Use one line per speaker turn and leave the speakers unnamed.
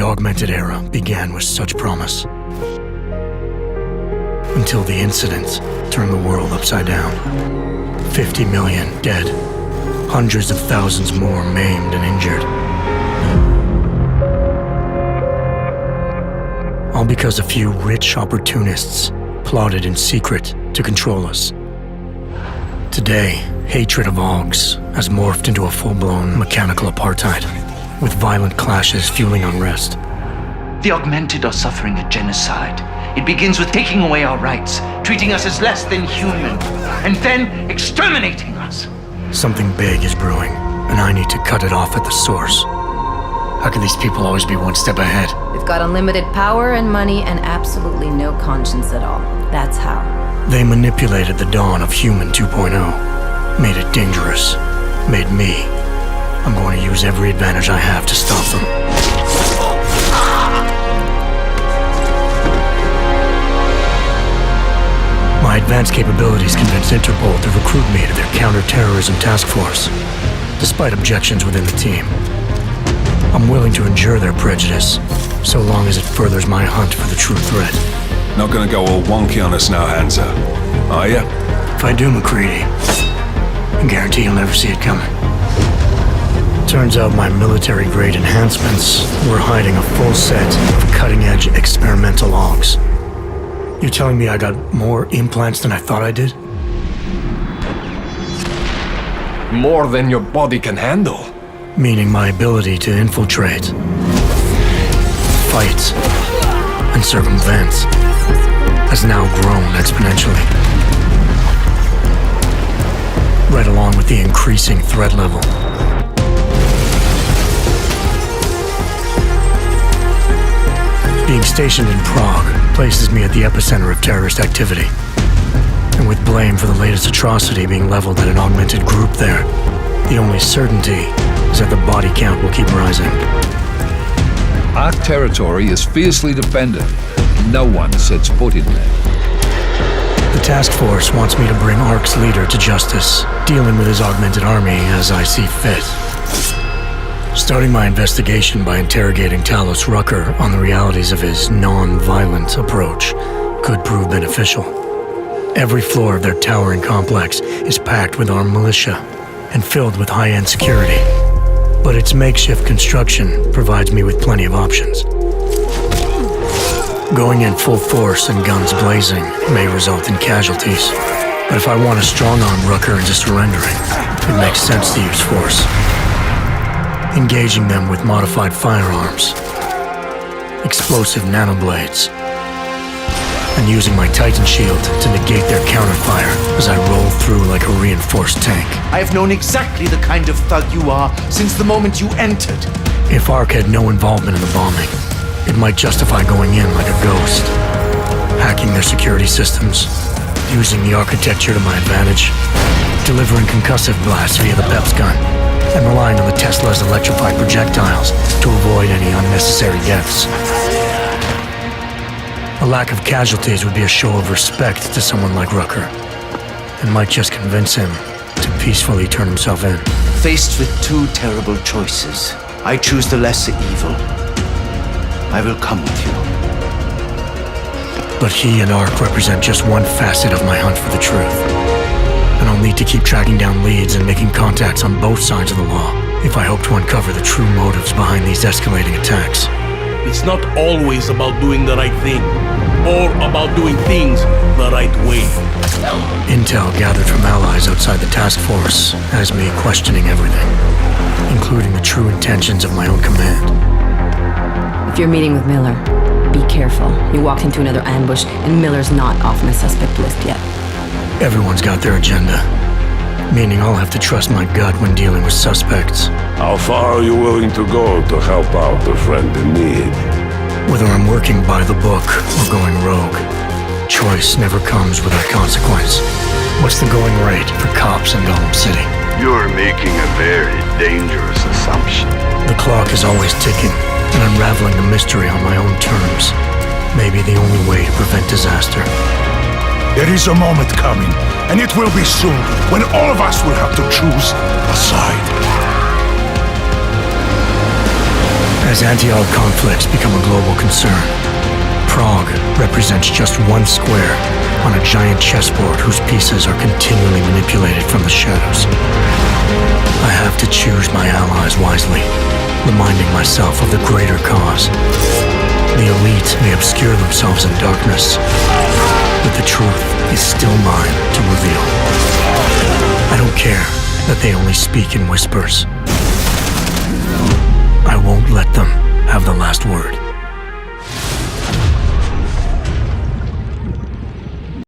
The augmented era began with such promise. Until the incident turned the world upside down. 50 million dead. Hundreds of thousands more maimed and injured. All because a few rich opportunists plotted in secret to control us. Today, hatred of Augs has morphed into a full-blown mechanical apartheid, with violent clashes fueling unrest.
The augmented are suffering a genocide. It begins with taking away our rights, treating us as less than human, and then exterminating us.
Something big is brewing, and I need to cut it off at the source. How can these people always be one step ahead?
They've got unlimited power and money and absolutely no conscience at all. That's how.
They manipulated the dawn of Human 2.0, made it dangerous, made me. I'm going to use every advantage I have to stop them. My advanced capabilities convinced Interpol to recruit me to their counterterrorism task force, despite objections within the team. I'm willing to endure their prejudice, so long as it furthers my hunt for the true threat.
Not gonna go all wonky on us now, Hansa, are ya?
If I do, McCready, I guarantee you'll never see it coming. Turns out my military-grade enhancements were hiding a full set of cutting-edge experimental Augs. You're telling me I got more implants than I thought I did?
More than your body can handle.
Meaning my ability to infiltrate, fight, and circumvent has now grown exponentially. Right along with the increasing threat level. Being stationed in Prague places me at the epicenter of terrorist activity. And with blame for the latest atrocity being leveled at an augmented group there, the only certainty is that the body count will keep rising.
Our territory is fiercely defended. No one sets foot in there.
The task force wants me to bring ARC's leader to justice, dealing with his augmented army as I see fit. Starting my investigation by interrogating Talos Rucker on the realities of his non-violent approach could prove beneficial. Every floor of their towering complex is packed with armed militia and filled with high-end security. But its makeshift construction provides me with plenty of options. Going in full force and guns blazing may result in casualties. But if I want to strong-arm Rucker into surrendering, it makes sense to use force. Engaging them with modified firearms, explosive nanoblades, and using my Titan shield to negate their counterfire as I roll through like a reinforced tank.
I have known exactly the kind of thug you are since the moment you entered.
If ARC had no involvement in the bombing, it might justify going in like a ghost, hacking their security systems, using the architecture to my advantage, delivering concussive blasts via the PEPS gun, and relying on the Tesla's electrified projectiles to avoid any unnecessary deaths. A lack of casualties would be a show of respect to someone like Rucker, and might just convince him to peacefully turn himself in.
Faced with two terrible choices, I choose the lesser evil. I will come with you.
But he and ARC represent just one facet of my hunt for the truth. And I'll need to keep tracking down leads and making contacts on both sides of the law if I hope to uncover the true motives behind these escalating attacks.
It's not always about doing the right thing, or about doing things the right way.
Intel gathered from allies outside the task force has me questioning everything, including the true intentions of my own command.
If you're meeting with Miller, be careful. You walked into another ambush, and Miller's not off my suspect list yet.
Everyone's got their agenda, meaning I'll have to trust my gut when dealing with suspects.
How far are you willing to go to help out a friend in need?
Whether I'm working by the book or going rogue, choice never comes without consequence. What's the going rate for cops in Gotham City?
You're making a very dangerous assumption.
The clock is always ticking, and unraveling the mystery on my own terms may be the only way to prevent disaster.
There is a moment coming, and it will be soon, when all of us will have to choose a side.
As anti-Ark conflicts become a global concern, Prague represents just one square on a giant chessboard whose pieces are continually manipulated from the shadows. I have to choose my allies wisely, reminding myself of the greater cause. The elite may obscure themselves in darkness, but the truth is still mine to reveal. I don't care that they only speak in whispers. I won't let them have the last word.